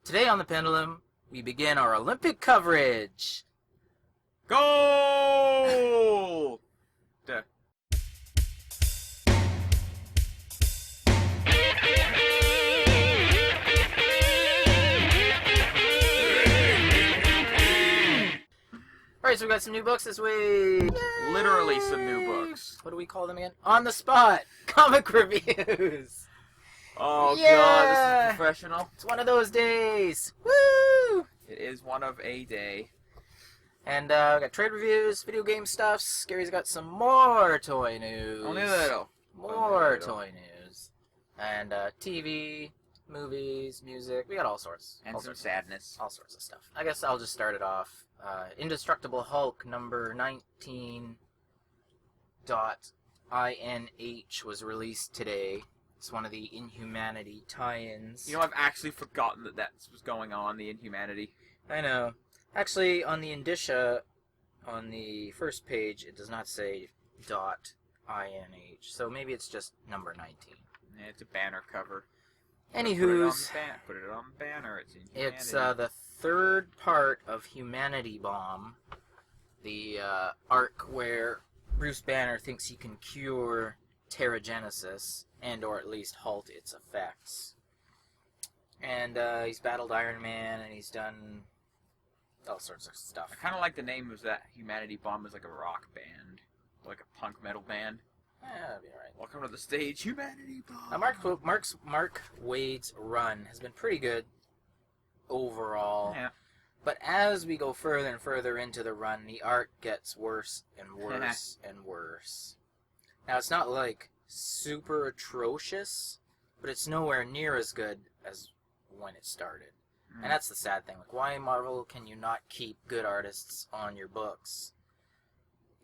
Today on the Pendulum, we begin our Olympic coverage. Goal! Duh. Alright, so we got some new books this week. Yay! Literally some new books. What do we call them again? On the spot! Comic reviews! Oh Yeah! god, this is professional. It's one of those days! Woo! It is one of a day. And we got trade reviews, video game stuffs. Gary's got some more toy news. Only a little. More toy news. And TV, movies, music. We got all sorts. And all some sorts sadness. All sorts of stuff. I guess I'll just start it off. Indestructible Hulk number 19.INH was released today. It's one of the Inhumanity tie-ins. You know, I've actually forgotten that was going on, the Inhumanity. I know. Actually, on the indicia, on the first page, it does not say .INH. So maybe it's just number 19. Yeah, it's a banner cover. Anywho's, Put it on the banner. It's Inhumanity. it's the third part of Humanity Bomb, the arc where Bruce Banner thinks he can cure Terrigenesis, and or at least halt its effects. And he's battled Iron Man, and he's done all sorts of stuff. I kind of like the name of that Humanity Bomb as like a rock band. Like a punk metal band. Yeah, that'd be alright. Welcome to the stage, Humanity Bomb! Now, Mark Waid's run has been pretty good overall. Yeah. But as we go further and further into the run, the art gets worse and worse and worse. Now, it's not like super atrocious, but it's nowhere near as good as when it started. And that's the sad thing. Like, why, Marvel, can you not keep good artists on your books?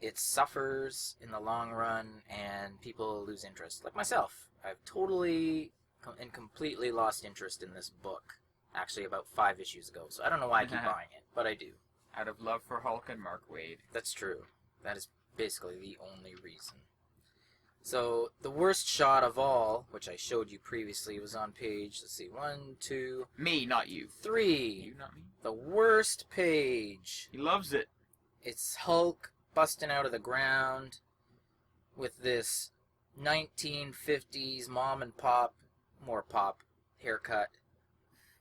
It suffers in the long run, and people lose interest. Like myself. I've totally and completely lost interest in this book. Actually, about 5 issues ago. So I don't know why I keep buying it, but I do. Out of love for Hulk and Mark Waid. That's true. That is basically the only reason. So, the worst shot of all, which I showed you previously, was on page, let's see, 1, 2... Me, not you. 3. You, not me. The worst page. He loves it. It's Hulk busting out of the ground with this 1950s mom and pop, more pop, haircut.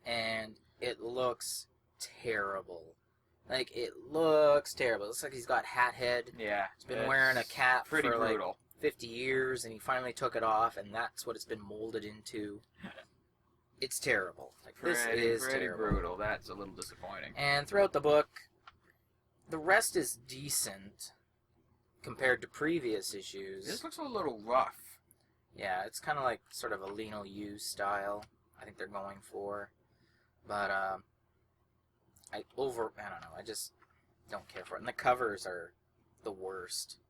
And it looks terrible. Like, it looks terrible. It looks like he's got hat head. Yeah. He's been wearing a cap for brutal. like 50 years, and he finally took it off, and that's what it's been molded into. It's terrible. Like, this is pretty terrible. brutal. That's a little disappointing. And throughout the book, the rest is decent compared to previous issues. This looks a little rough. Yeah, it's kind of like sort of a Lino Yu style, I think they're going for. But, I don't know, I just don't care for it. And the covers are the worst.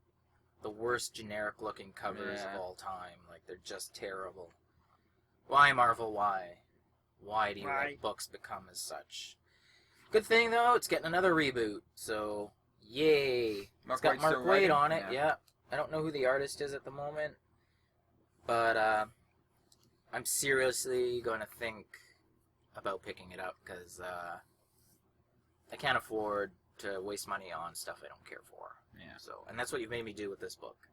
The worst generic-looking covers of all time. Like, they're just terrible. Why, Marvel, why? Why do you let books become as such? Good thing, though, it's getting another reboot, so, yay. It's got Mark Waid on it, yeah. I don't know who the artist is at the moment, but, I'm seriously going to think about picking it up, because, I can't afford to waste money on stuff I don't care for. Yeah. So, and that's what you've made me do with this book.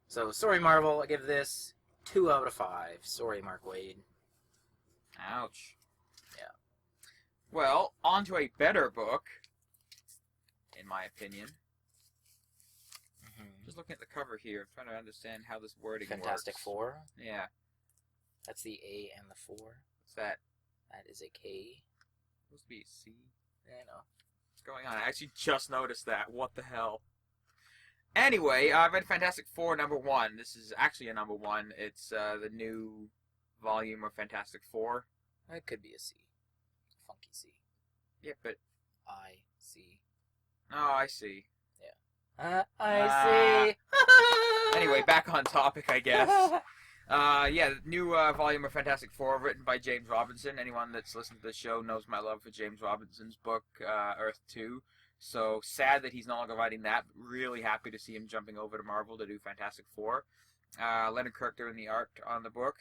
So, sorry, Marvel. I give this 2 out of 5. Sorry, Mark Waid. Ouch. Yeah. Well, on to a better book, in my opinion. Mm-hmm. Just looking at the cover here, I'm trying to understand how this wording Fantastic works. Four. Yeah. That's the A and the 4. What's that? That is a K. Supposed to be a C. I know. What's going on? I actually just noticed that. What the hell? Anyway, I read Fantastic Four #1. This is actually a #1. It's the new volume of Fantastic Four. It could be a C. Funky C. Yeah, but... I C. Oh, I see. Yeah. I see. Anyway, back on topic, I guess. Yeah, the new volume of Fantastic Four, written by James Robinson. Anyone that's listened to the show knows my love for James Robinson's book, Earth 2. So sad that he's no longer writing that, but really happy to see him jumping over to Marvel to do Fantastic Four. Leonard Kirk doing the art on the book.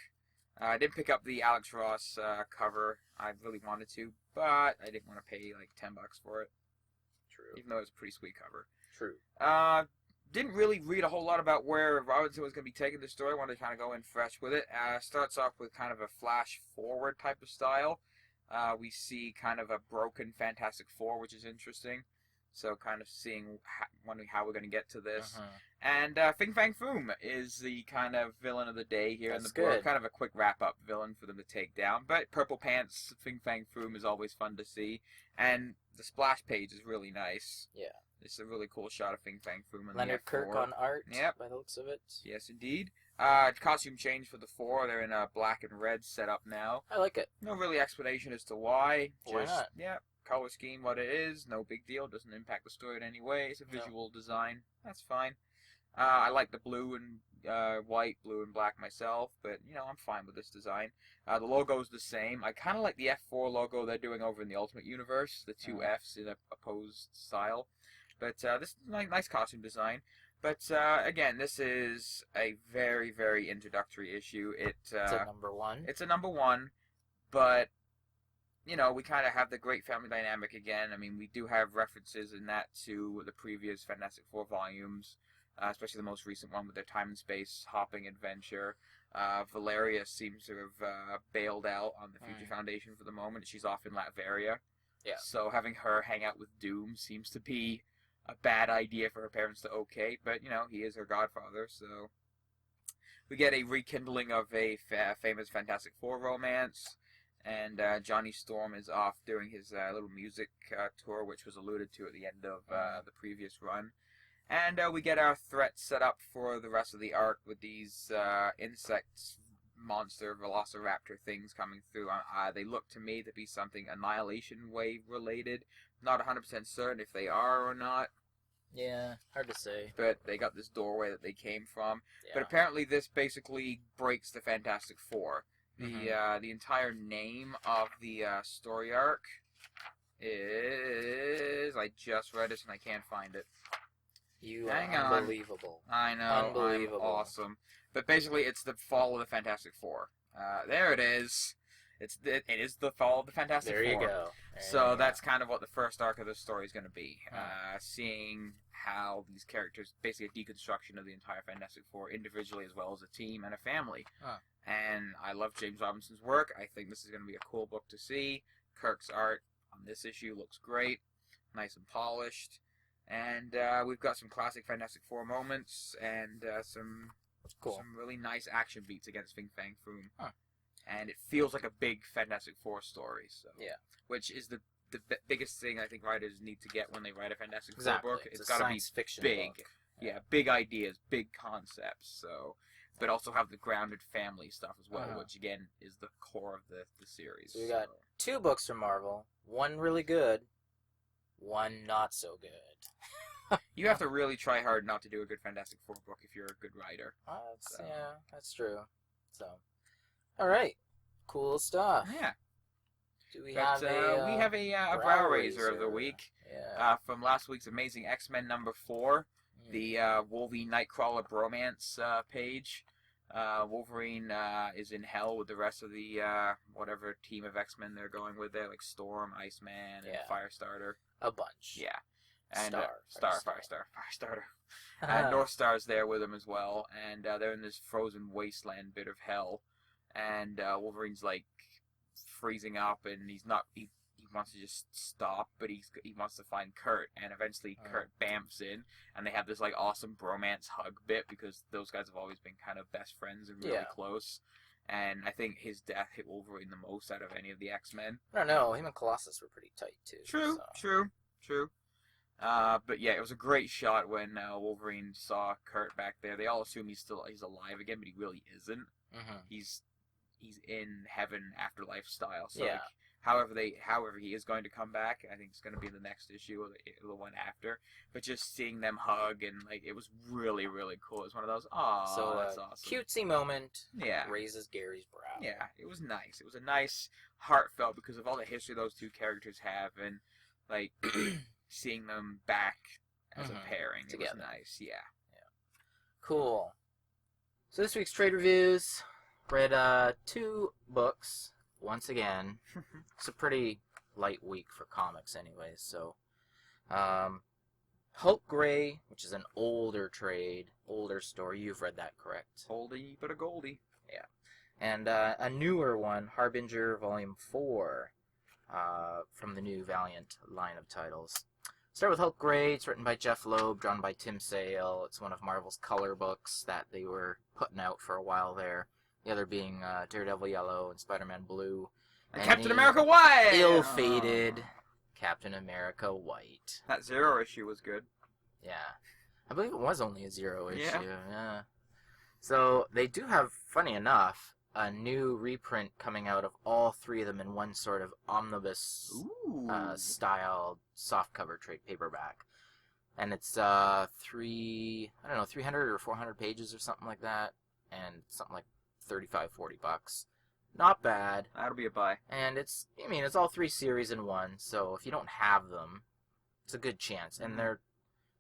I didn't pick up the Alex Ross cover. I really wanted to, but I didn't want to pay like $10 for it. True. Even though it was a pretty sweet cover. True. Didn't really read a whole lot about where Robinson was going to be taking the story. Wanted to kind of go in fresh with it. Starts off with kind of a flash forward type of style. We see kind of a broken Fantastic Four, which is interesting. So kind of wondering how we're going to get to this. And Fin Fang Foom is the kind of villain of the day here in the book. Kind of a quick wrap-up villain for them to take down. But Purple Pants, Fin Fang Foom is always fun to see. And the splash page is really nice. Yeah. It's a really cool shot of Fin Fang Foom in Leonard the Kirk on art, yep. by the looks of it. Yes, indeed. Costume change for the Four. They're in a black and red setup now. I like it. No really explanation as to why. Why not? Yeah, color scheme, what it is. No big deal. Doesn't impact the story in any way. It's a visual design. That's fine. I like the blue and white, blue and black myself, but, you know, I'm fine with this design. The logo's the same. I kind of like the F4 logo they're doing over in the Ultimate Universe. The two Fs in a opposed style. But this is a nice costume design. But, again, this is a very, very introductory issue. It's a number one. It's a number one, but, you know, we kind of have the great family dynamic again. I mean, we do have references in that to the previous Fantastic Four volumes, especially the most recent one with their time and space hopping adventure. Valeria seems to have bailed out on the Future Foundation for the moment. She's off in Latveria. Yeah. So having her hang out with Doom seems to be a bad idea for her parents to okay, but, you know, he is her godfather, so we get a rekindling of a famous Fantastic Four romance, and Johnny Storm is off doing his little music tour, which was alluded to at the end of the previous run, and we get our threat set up for the rest of the arc with these insects, monster, velociraptor things coming through. They look to me to be something Annihilation Wave related. Not 100% certain if they are or not. Yeah, hard to say. But they got this doorway that they came from. Yeah. But apparently this basically breaks the Fantastic Four. The entire name of the story arc is... I just read it and I can't find it. Hang on. Unbelievable. I know, Unbelievable. I'm awesome. But basically it's the fall of the Fantastic Four. There it is. It is the fall of the Fantastic Four. There you go. So that's kind of what the first arc of the story is going to be. Seeing how these characters, basically a deconstruction of the entire Fantastic Four individually as well as a team and a family. And I love James Robinson's work. I think this is going to be a cool book to see. Kirk's art on this issue looks great. Nice and polished. And we've got some classic Fantastic Four moments and some really nice action beats against Fin Fang Foom. And it feels like a big Fantastic Four story. So which is the biggest thing I think writers need to get when they write a Fantastic Four book. It's got to be fiction big. book. Yeah, big ideas, big concepts. So, but also have the grounded family stuff as well, which again is the core of the series. So we got 2 books from Marvel. One really good, one not so good. You have to really try hard not to do a good Fantastic Four book if you're a good writer. Yeah, that's true. So, all right, cool stuff. Yeah. Do we have a brow raiser of the week? Yeah. From last week's Amazing X-Men number 4, the Wolverine Nightcrawler bromance page. Wolverine is in hell with the rest of the whatever team of X-Men they're going with there, like Storm, Iceman, and Firestarter. A bunch. Yeah. And Firestarter. Uh-huh. North Star's there with him as well, and they're in this frozen wasteland bit of hell, and Wolverine's like freezing up, and he wants to just stop, but he wants to find Kurt, and eventually Kurt bamps in, and they have this like awesome bromance hug bit because those guys have always been kind of best friends and really close. And I think his death hit Wolverine the most out of any of the X-Men. I don't know. Him and Colossus were pretty tight too. True. But yeah, it was a great shot when Wolverine saw Kurt back there. They all assume he's alive again, but he really isn't. He's in heaven afterlife style. So like, however he is going to come back, I think it's going to be in the next issue or the one after. But just seeing them hug and like it was really, really cool. It was one of those that's awesome. Cutesy moment. Yeah. Raises Gary's brow. Yeah, it was nice. It was a nice heartfelt because of all the history those two characters have and like seeing them back as a pairing together. It was nice. Yeah. Cool. So this week's trade reviews. Read 2 books, once again. It's a pretty light week for comics anyways, so... Hulk Grey, which is an older story. You've read that, correct? Oldie but a goldie. Yeah. And a newer one, Harbinger Volume 4, from the new Valiant line of titles. Start with Hulk Grey. It's written by Jeff Loeb, drawn by Tim Sale. It's one of Marvel's color books that they were putting out for a while there. The other being Daredevil Yellow and Spider-Man Blue. And Captain America White! Ill-fated Captain America White. That Zero issue was good. Yeah. I believe it was only a 0 issue. Yeah. So they do have, funny enough, a new reprint coming out of all 3 of them in one sort of omnibus style softcover trade paperback. And it's 300 or 400 pages or something like that, and something like $35-40. Not bad. That'll be a buy. And it's all 3 series in one, so if you don't have them, it's a good chance. And they're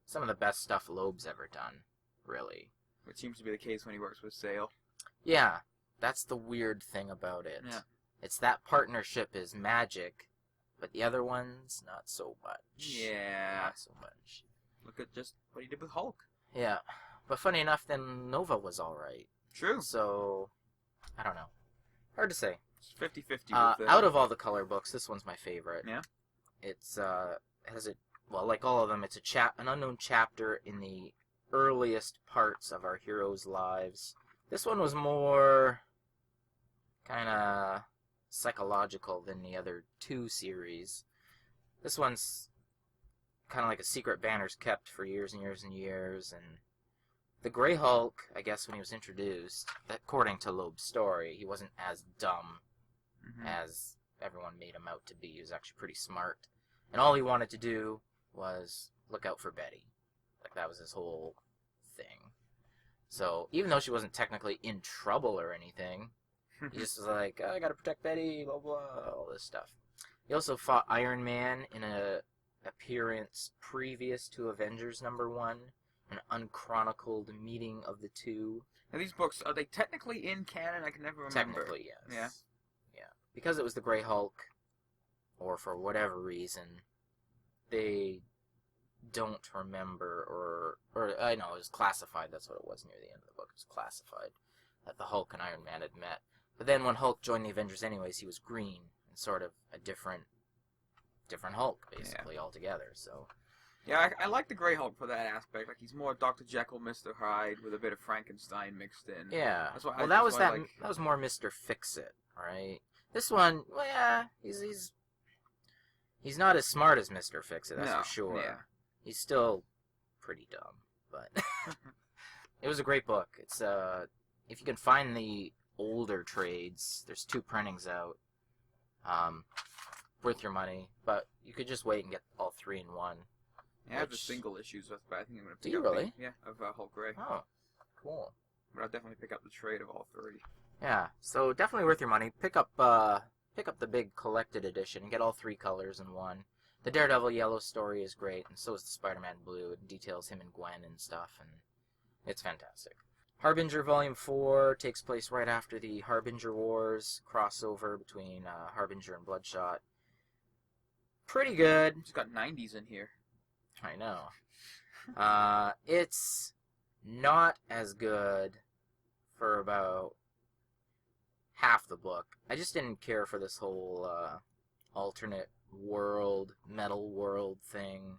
some of the best stuff Loeb's ever done, really. Which seems to be the case when he works with Sale. Yeah, that's the weird thing about it. Yeah. It's that partnership is magic, but the other ones, not so much. Yeah. Not so much. Look at just what he did with Hulk. Yeah. But funny enough, then Nova was alright. True. So, I don't know. Hard to say. It's 50-50 with out of all the color books, this one's my favorite. Yeah. It's, like all of them, it's an unknown chapter in the earliest parts of our heroes' lives. This one was more kind of psychological than the other 2 series. This one's kind of like a secret Banner's kept for years and years and years, and the Grey Hulk, I guess when he was introduced, according to Loeb's story, he wasn't as dumb as everyone made him out to be. He was actually pretty smart, and all he wanted to do was look out for Betty. Like, that was his whole thing. So, even though she wasn't technically in trouble or anything, he just was like, I gotta protect Betty, blah, blah, all this stuff. He also fought Iron Man in an appearance previous to Avengers #1, an unchronicled meeting of the 2. Now, these books, are they technically in canon? I can never remember. Technically, yes. Yeah. Because it was the Grey Hulk, or for whatever reason, they don't remember, or I know, it was classified, that's what it was near the end of the book, it was classified, that the Hulk and Iron Man had met. But then when Hulk joined the Avengers anyways, he was green, and sort of a different Hulk, basically, altogether, so... Yeah, I like the Grey Hulk for that aspect. Like, he's more Dr. Jekyll, Mr. Hyde, with a bit of Frankenstein mixed in. Yeah. That was more Mr. Fix-It, right? This one, well, yeah, he's not as smart as Mr. Fix-It, that's for sure. Yeah. He's still pretty dumb, but it was a great book. It's if you can find the older trades, there's 2 printings out. Worth your money, but you could just wait and get all 3 in one. Yeah, I have the single issues with, but I think I'm going to pick up really? of Hulk Grey. Oh, cool. But I'll definitely pick up the trade of all 3. Yeah, so definitely worth your money. Pick up the big collected edition and get all 3 colors in one. The Daredevil Yellow story is great, and so is the Spider-Man Blue. It details him and Gwen and stuff, and it's fantastic. Harbinger Volume 4 takes place right after the Harbinger Wars crossover between Harbinger and Bloodshot. Pretty good. It's got 90s in here. I know. It's not as good for about half the book. I just didn't care for this whole alternate world, metal world thing.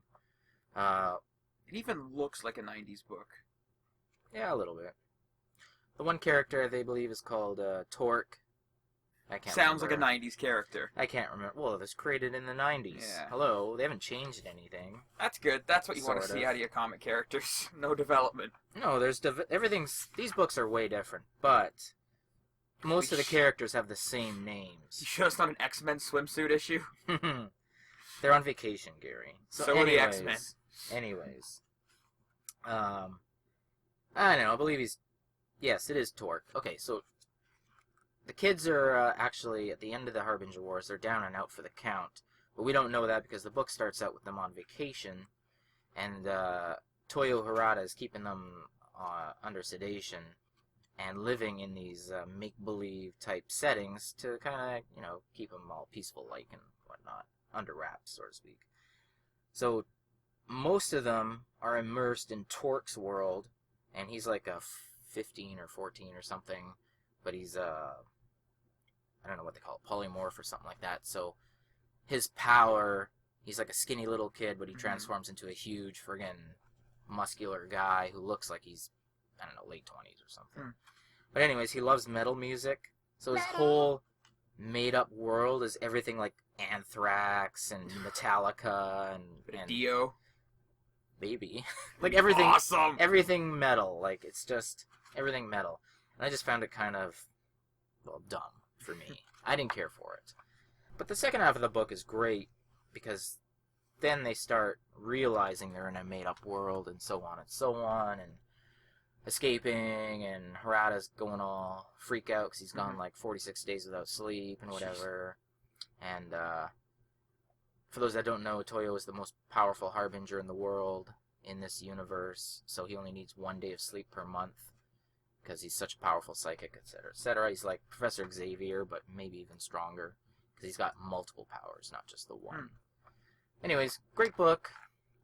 It even looks like a 90s book. Yeah, a little bit. The one character they believe is called Torque. I can't Sounds remember. like a 90s character. I can't remember. Well, it was created in the 90s. Yeah. Hello, they haven't changed anything. That's good. That's what you want to see out of your comic characters. No development. No, there's everything's. These books are way different, but most of the characters have the same names. You sure it's not an X-Men swimsuit issue? They're on vacation, Gary. So are the X-Men. Anyways, I don't know. I believe he's. Yes, it is Torque. Okay, so the kids are actually at the end of the Harbinger Wars. They're down and out for the count, but we don't know that because the book starts out with them on vacation, and Toyo Harada is keeping them under sedation, and living in these make-believe type settings to kind of, you know, keep them all peaceful-like and whatnot, under wraps, so to speak. So most of them are immersed in Torque's world, and he's like a 15 or 14 or something, but he's I don't know what they call it, polymorph or something like that. So his power, he's like a skinny little kid, but he transforms into a huge friggin' muscular guy who looks like he's, I don't know, late 20s or something. But anyways, he loves metal music, so his whole made-up world is everything like Anthrax and Metallica and Dio. Baby. Like everything, awesome. Everything metal. Like, it's just everything metal. And I just found it kind of, well, dumb for me. I didn't care for it. But the second half of the book is great because then they start realizing they're in a made-up world and so on, and escaping, and Harada's going all freak out because he's gone like 46 days without sleep and whatever. And for those that don't know, Toyo is the most powerful Harbinger in the world in this universe, so he only needs 1 day of sleep per month because he's such a powerful psychic, etc., etc. He's like Professor Xavier, but maybe even stronger because he's got multiple powers, not just the one. Anyways, great book.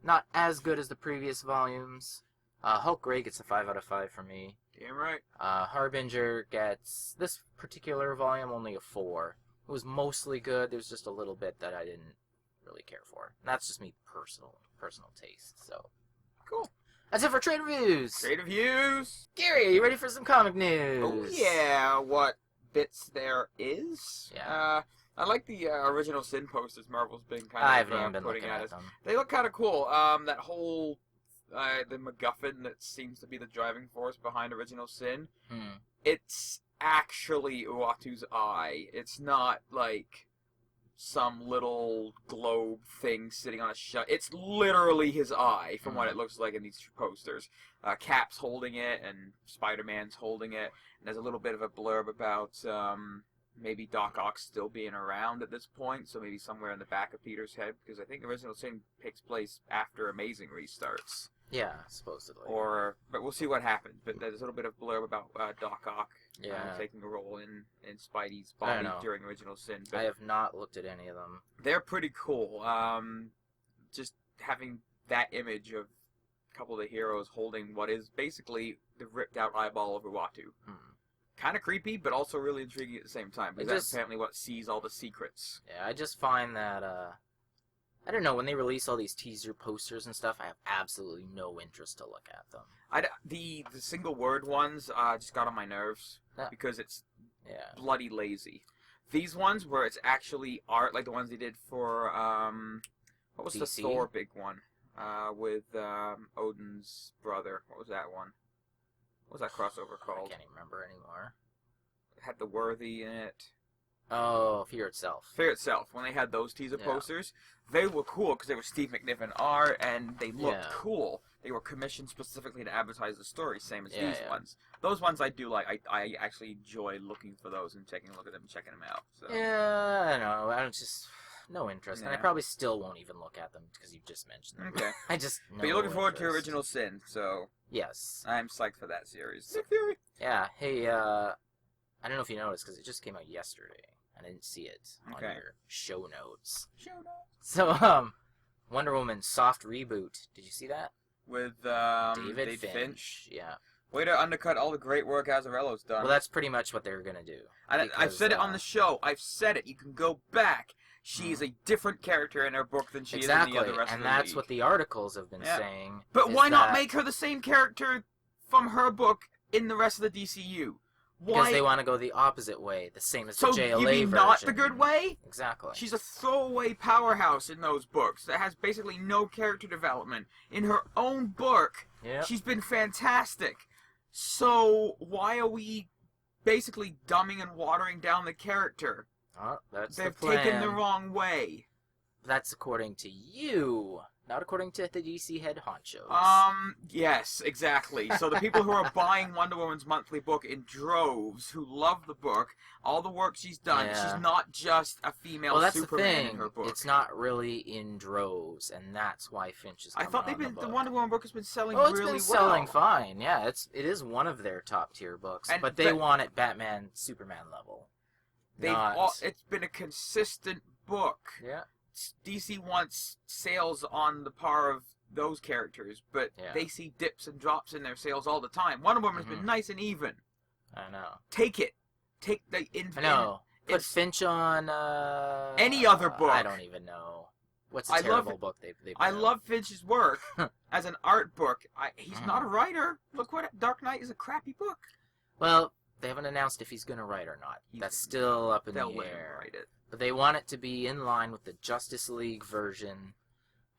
Not as good as the previous volumes. Hulk Grey gets a 5 out of 5 for me. Damn right. Harbinger gets, this particular volume, only a 4. It was mostly good. There was just a little bit that I didn't really care for. And that's just me personal taste. So cool. That's it for trade reviews. Trade reviews. Gary, are you ready for some comic news? Oh yeah, what bits there is? Yeah. I like the original Sin posters Marvel's been kind I of haven't even been putting looking at at us. them. They look kind of cool. That whole the MacGuffin that seems to be the driving force behind original Sin. It's actually Uatu's eye. It's not like some little globe thing sitting on a shelf. It's literally his eye, from what it looks like in these two posters. Cap's holding it, and Spider-Man's holding it. And there's a little bit of a blurb about maybe Doc Ock still being around at this point, so maybe somewhere in the back of Peter's head, because I think Original Sin takes place after Amazing restarts. Yeah, supposedly. But we'll see what happens. But there's a little bit of blurb about Doc Ock taking a role in Spidey's body during Original Sin. But I have not looked at any of them. they're pretty cool. Just having that image of a couple of the heroes holding what is basically the ripped out eyeball of Uatu. Kind of creepy, but also really intriguing at the same time. Because that's apparently what sees all the secrets. Yeah, I just find that, I don't know, when they release all these teaser posters and stuff, I have absolutely no interest to look at them. The single word ones just got on my nerves because it's bloody lazy. These ones where it's actually art, like the ones they did for, what was DC? the Thor big one? With Odin's brother. What was that one? What was that crossover called? I can't even remember anymore. It had the Worthy in it. Oh, Fear Itself. Fear Itself. When they had those teaser posters, they were cool because they were Steve McNiven art and they looked cool. They were commissioned specifically to advertise the story, same as these ones. Those ones I do like. I actually enjoy looking for those and taking a look at them and checking them out. So. Yeah, I don't know. I don't just... No interest. And I probably still won't even look at them because you just mentioned them. Okay. I just... But you're looking forward to Original Sin, so... Yes. I'm psyched for that series. Nick Fury. Yeah. Hey, I don't know if you noticed because it just came out yesterday. I didn't see it on your show notes. So, Wonder Woman soft reboot. Did you see that? With David Finch. Yeah. Way to undercut all the great work Azzarello's done. Well, that's pretty much what they were going to do. I've said it on the show. I've said it. You can go back. She is a different character in her book than she is in the other rest of the and that's what the articles have been saying. But why not make her the same character from her book in the rest of the DCU? Why? Because they want to go the opposite way, the same as the JLA version. So you mean not the good way? Exactly. She's a throwaway powerhouse in those books that has basically no character development. In her own book, she's been fantastic. So why are we basically dumbing and watering down the character? Oh, that's They've the plan. taken the wrong way. That's according to you. Not according to the DC head honchos. Yes, exactly. So the people who are buying Wonder Woman's monthly book in droves, who love the book, all the work she's done, Yeah. she's not just a female Well, that's Superman the thing. in her book. It's not really in droves, and that's why Finch is coming I thought the Wonder Woman book has been selling really well. Oh, it's been selling fine. Yeah, it is one of their top tier books, but they want it Batman, Superman level. It's been a consistent book. Yeah. DC wants sales on the par of those characters, but they see dips and drops in their sales all the time. Wonder Woman's been nice and even. I know. Take it. Take the I know. Put Finch on any other book. I don't even know. What's a terrible book they put I out? love Finch's work as an art book. He's not a writer. Look what Dark Knight is, a crappy book. Well, they haven't announced if he's going to write or not. That's still up in the air. They'll let him write it. But they want it to be in line with the Justice League version.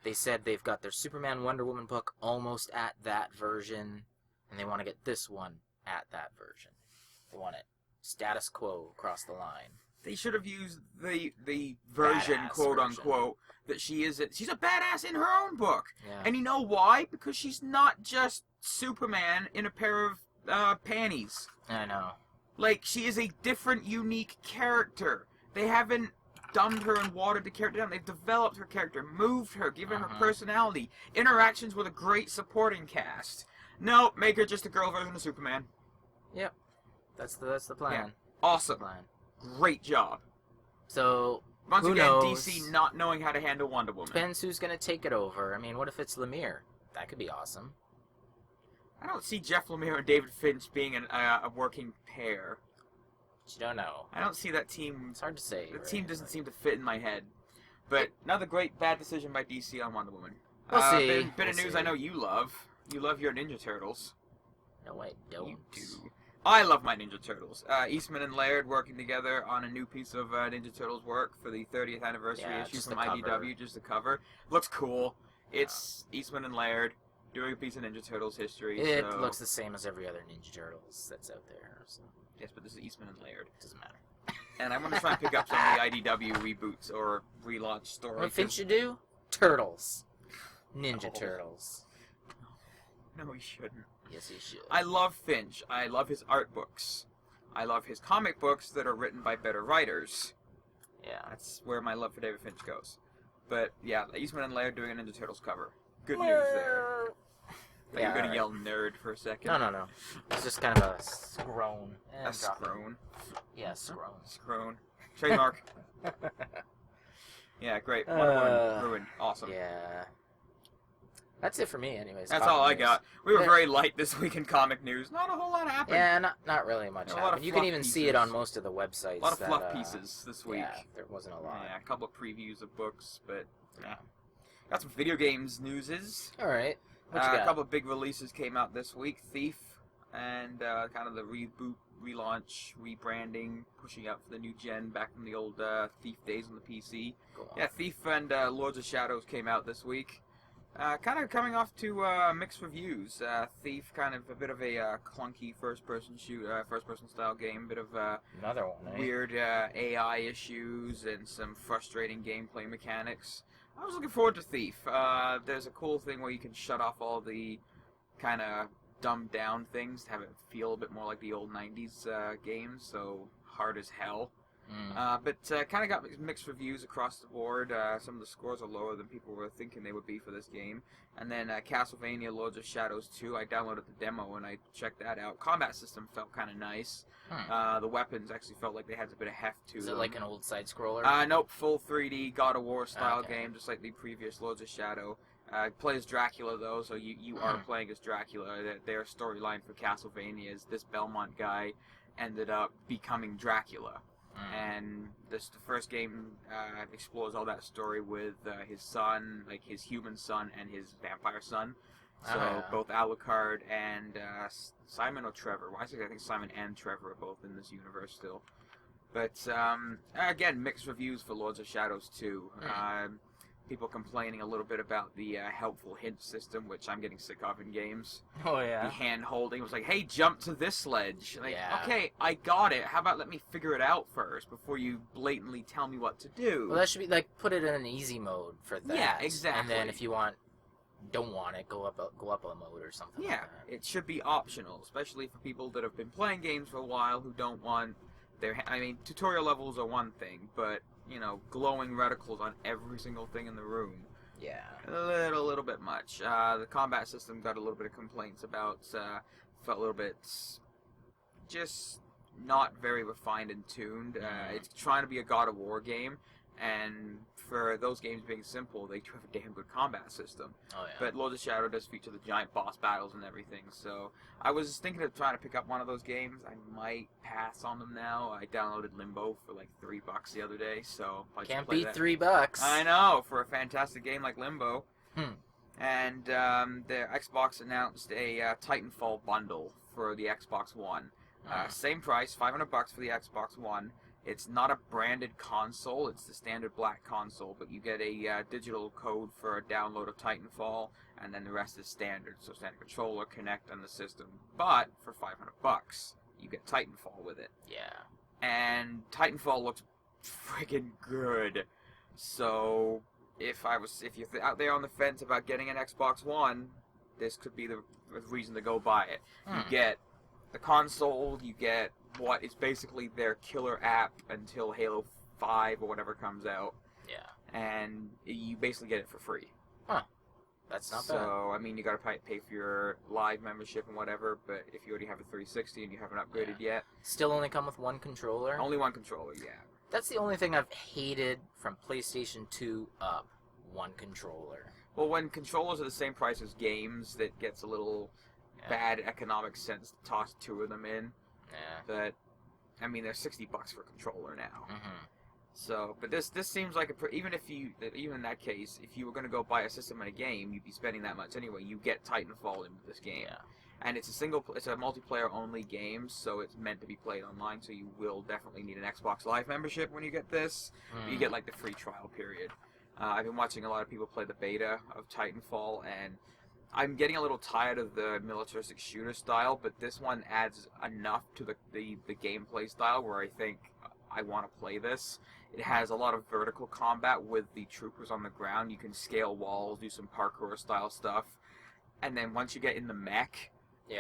They said they've got their Superman Wonder Woman book almost at that version, and they want to get this one at that version. They want it status quo across the line. They should have used the version, Badass quote version. unquote, that she's a badass in her own book. Yeah. And you know why? Because she's not just Superman in a pair of panties. I know. Like, she is a different, unique character. They haven't dumbed her and watered the character down. They've developed her character, moved her, given her personality, interactions with a great supporting cast. No, make her just a girl version of Superman. Yep. That's the plan. Yeah. Awesome. Plan. Great job. So, Once who again, knows? DC not knowing how to handle Wonder Woman. Depends who's going to take it over. I mean, what if it's Lemire? That could be awesome. I don't see Jeff Lemire and David Finch being a working pair. But you don't know. I don't see that team. It's hard to say. The team doesn't seem to fit in my head. But another great bad decision by DC on Wonder Woman. We'll see. Bit of news I know you love. You love your Ninja Turtles. No, I don't. You do. I love my Ninja Turtles. Eastman and Laird working together on a new piece of Ninja Turtles work for the 30th anniversary issue just from the cover. IDW, just the cover. Looks cool. It's Eastman and Laird doing a piece of Ninja Turtles history. It so... looks the same as every other Ninja Turtles that's out there. So. Yes, but this is Eastman and Laird. Doesn't matter. And I'm going to try and pick up some of the IDW reboots or relaunch stories. What Finch should do? Turtles. Ninja Turtles. No, he shouldn't. Yes, he should. I love Finch. I love his art books. I love his comic books that are written by better writers. Yeah. That's where my love for David Finch goes. But, yeah, Eastman and Laird doing a Ninja Turtles cover. Good news there. Are you going to yell nerd for a second? No. It's just kind of a scrone. A scrone. Yeah, scrone. Scrone. Trademark. Yeah, great. Wonder Woman ruined. Awesome. Yeah. That's it for me, anyways. That's all I got. We were very light this week in comic news. Not a whole lot happened. Yeah, not really much happened. You can even see it on most of the websites. A lot of fluff pieces this week. Yeah, there wasn't a lot. Yeah, a couple of previews of books, but yeah. Got some video games newses. All right. What you got? A couple of big releases came out this week. Thief and kind of the reboot, relaunch, rebranding, pushing out for the new gen back from the old Thief days on the PC. Cool. Yeah, Thief and Lords of Shadows came out this week. Kind of coming off to mixed reviews. Thief, kind of a bit of a clunky first-person style game. Bit of another one. Weird AI issues and some frustrating gameplay mechanics. I was looking forward to Thief. There's a cool thing where you can shut off all the kind of dumbed down things to have it feel a bit more like the old 90s games, so hard as hell. But kind of got mixed reviews across the board. Some of the scores are lower than people were thinking they would be for this game. And then Castlevania Lords of Shadows 2, I downloaded the demo and I checked that out. Combat system felt kind of nice. The weapons actually felt like they had a bit of heft to them. Is it like an old side-scroller? Nope, full 3D God of War style game, just like the previous Lords of Shadow. Play as Dracula, though, so you are playing as Dracula. Their storyline for Castlevania is this Belmont guy ended up becoming Dracula. And the first game explores all that story with his son, like his human son and his vampire son. So both Alucard and Simon or Trevor. Well, I think Simon and Trevor are both in this universe still. But again, mixed reviews for Lords of Shadows 2. people complaining a little bit about the helpful hint system, which I'm getting sick of in games. Oh, yeah. The hand holding was like, hey, jump to this ledge. Like, Yeah. okay, I got it. How about let me figure it out first before you blatantly tell me what to do? Well, that should be, like, put it in an easy mode for that. Yeah, exactly. And then if you don't want it, go up a mode or something like that. It should be optional, especially for people that have been playing games for a while who don't want their... I mean, tutorial levels are one thing, but, you know, glowing reticles on every single thing in the room. Yeah. A little bit much. The combat system got a little bit of complaints about, felt a little bit just not very refined and tuned. It's trying to be a God of War game, and for those games being simple, they do have a damn good combat system. Oh, yeah. But Lords of Shadow does feature the giant boss battles and everything, so I was thinking of trying to pick up one of those games. I might pass on them now. I downloaded Limbo for like $3 the other day, so I Can't play beat that. $3. I know, for a fantastic game like Limbo. Hmm. And the Xbox announced a Titanfall bundle for the Xbox One. Same price, $500 for the Xbox One. It's not a branded console, it's the standard black console, but you get a digital code for a download of Titanfall, and then the rest is standard, so standard controller, Kinect, and the system. But for $500, you get Titanfall with it. Yeah. And Titanfall looks friggin' good. So if you're out there on the fence about getting an Xbox One, this could be the reason to go buy it. You get the console, you get what is basically their killer app until Halo 5 or whatever comes out. Yeah. And you basically get it for free. Huh. That's not bad. So, I mean, you gotta pay for your live membership and whatever, but if you already have a 360 and you haven't upgraded yet... Still only come with one controller? Only one controller, yeah. That's the only thing I've hated from PlayStation 2 up. One controller. Well, when controllers are the same price as games, that gets a little bad economic sense to toss two of them in. Yeah. But, I mean, they're $60 for a controller now. Mm-hmm. So, but this seems like even in that case, if you were going to go buy a system and a game, you'd be spending that much anyway. You get Titanfall into this game, and it's a multiplayer only game, so it's meant to be played online. So you will definitely need an Xbox Live membership when you get this. But you get like the free trial period. I've been watching a lot of people play the beta of Titanfall, and I'm getting a little tired of the militaristic shooter style, but this one adds enough to the gameplay style where I think I want to play this. It has a lot of vertical combat with the troopers on the ground. You can scale walls, do some parkour style stuff, and then once you get in the mech,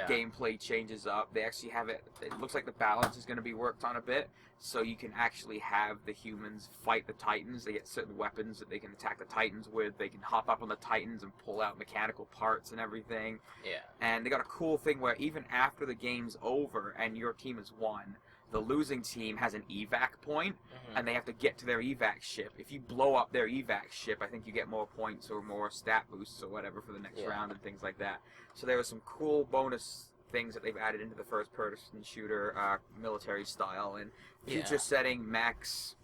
gameplay changes up. They actually have it looks like the balance is going to be worked on a bit, so you can actually have the humans fight the Titans. They get certain weapons that they can attack the Titans with. They can hop up on the Titans and pull out mechanical parts and everything. Yeah. And they got a cool thing where even after the game's over and your team has won, the losing team has an evac point, and they have to get to their evac ship. If you blow up their evac ship, I think you get more points or more stat boosts or whatever for the next round and things like that. So there are some cool bonus things that they've added into the first-person shooter military style, and future setting mechs.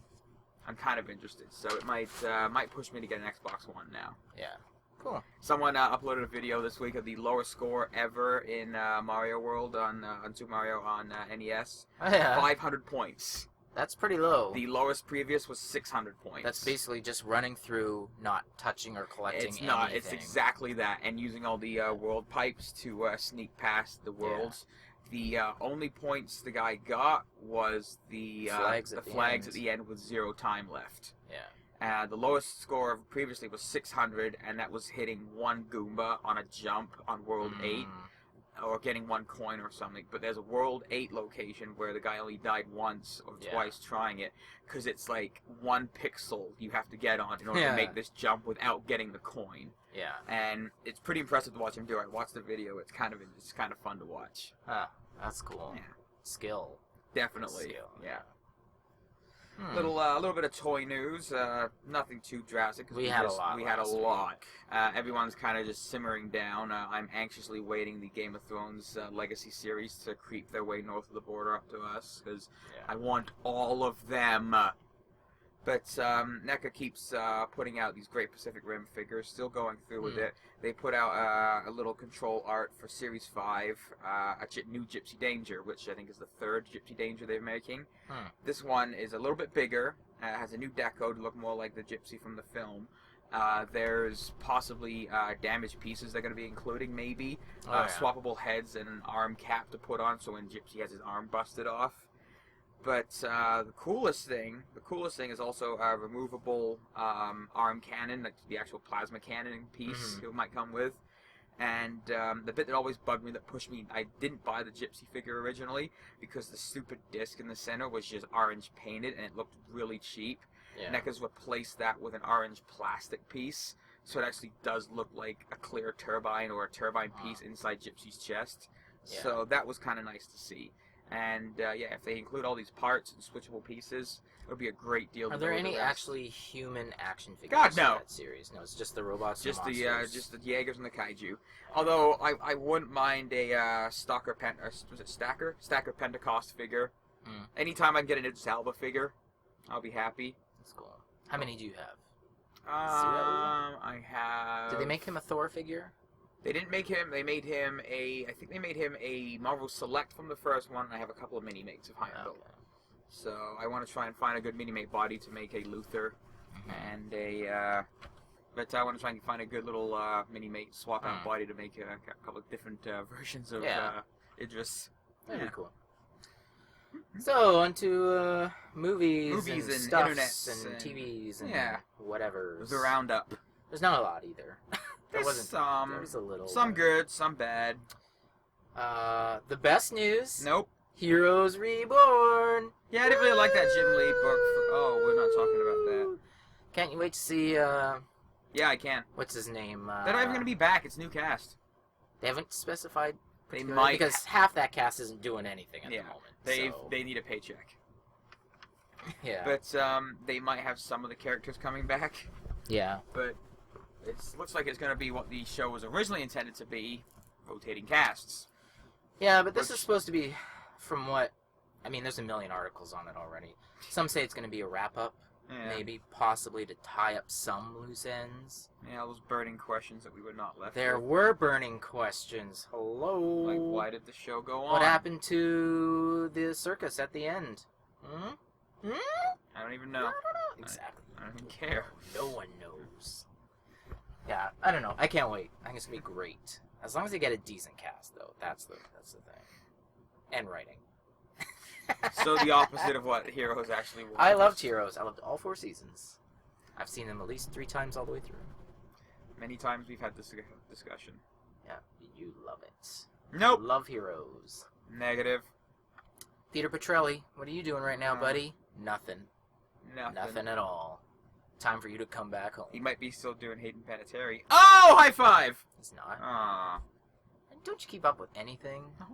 I'm kind of interested, so it might push me to get an Xbox One now. Yeah. Cool. Someone uploaded a video this week of the lowest score ever in Mario World on Super Mario on NES. Oh, yeah. 500 points. That's pretty low. The lowest previous was 600 points. That's basically just running through, not touching or collecting anything. It's not. It's exactly that, and using all the world pipes to sneak past the worlds. Yeah. The only points the guy got was the flags at the end with 0 time left. Yeah. The lowest score previously was 600, and that was hitting 1 Goomba on a jump on World 8, or getting 1 coin or something. But there's a World 8 location where the guy only died once or twice trying it, because it's like 1 pixel you have to get on in order to make this jump without getting the coin. Yeah. And it's pretty impressive to watch him do it. I watched the video. It's kind of fun to watch. Ah, that's cool. Yeah. Skill. Definitely. Skill. Yeah. A little bit of toy news. Nothing too drastic. We had a lot. Everyone's kind of just simmering down. I'm anxiously waiting the Game of Thrones Legacy series to creep their way north of the border up to us, because I want all of them. But NECA keeps putting out these great Pacific Rim figures, still going through with it. They put out a little control art for Series 5, a new Gypsy Danger, which I think is the 3rd Gypsy Danger they're making. This one is a little bit bigger, has a new deco to look more like the Gypsy from the film, There's possibly damaged pieces they're going to be including, maybe. Yeah. Swappable heads and an arm cap to put on, so when Gypsy has his arm busted off. But the coolest thing is also a removable arm cannon, like the actual plasma cannon piece it might come with. And the bit that always bugged me, that pushed me, I didn't buy the Gypsy figure originally because the stupid disc in the center was just orange painted and it looked really cheap. Yeah. NECA's replaced that with an orange plastic piece, so it actually does look like a clear turbine or a turbine piece inside Gypsy's chest. Yeah. So that was kind of nice to see. And if they include all these parts and switchable pieces, it would be a great deal. Are there any actually human action figures God, in no. that series? No, it's just the robots. Just and the monsters. just the Jaegers and the Kaiju. Although I wouldn't mind a Stacker Pentecost figure. Anytime I can get an Idris Elba figure, I'll be happy. That's cool. How many do you have? I have. Did they make him a Thor figure? They didn't make him. They made him a. I think they made him a Marvel Select from the first one. And I have a couple of mini mates of Heimdall. Okay. So I want to try and find a good mini mate body to make a Luthor and a. But I want to try and find a good little mini mate swap out body to make a couple of different versions of Idris. That'd be cool. So, on to movies and stuffs internets and TVs and whatever. The roundup. There's not a lot either. There's some. There's a little. Some good, some bad. The best news. Nope. Heroes Reborn. Yeah, I didn't really like that Jim Lee book. We're not talking about that. Can't you wait to see, Yeah, I can. what's his name? They're not even going to be back. It's new cast. They haven't specified. They might. Because half that cast isn't doing anything at the moment. They need a paycheck. Yeah. But they might have some of the characters coming back. Yeah. But it looks like it's going to be what the show was originally intended to be, rotating casts. Yeah, but this is supposed to be, from what, I mean, there's a million articles on it already. Some say it's going to be a wrap-up, maybe, possibly to tie up some loose ends. Yeah, those burning questions that we were not left There with. were burning questions. Hello? Like, why did the show go on? What happened to the circus at the end? I don't even know. I don't know. Exactly. I don't even care. No one knows. Yeah, I don't know. I can't wait. I think it's going to be great. As long as they get a decent cast, though. That's the thing. And writing. So the opposite of what Heroes actually was. I loved Heroes. I loved all 4 seasons. I've seen them at least 3 times all the way through. Many times we've had this discussion. Yeah, you love it. Nope. Love Heroes. Negative. Peter Petrelli, what are you doing right now, buddy? Nothing. Nothing. Nothing at all. Time for you to come back home. He might be still doing Hayden Panettiere. Oh, high five! He's not. Aww. Don't you keep up with anything? No.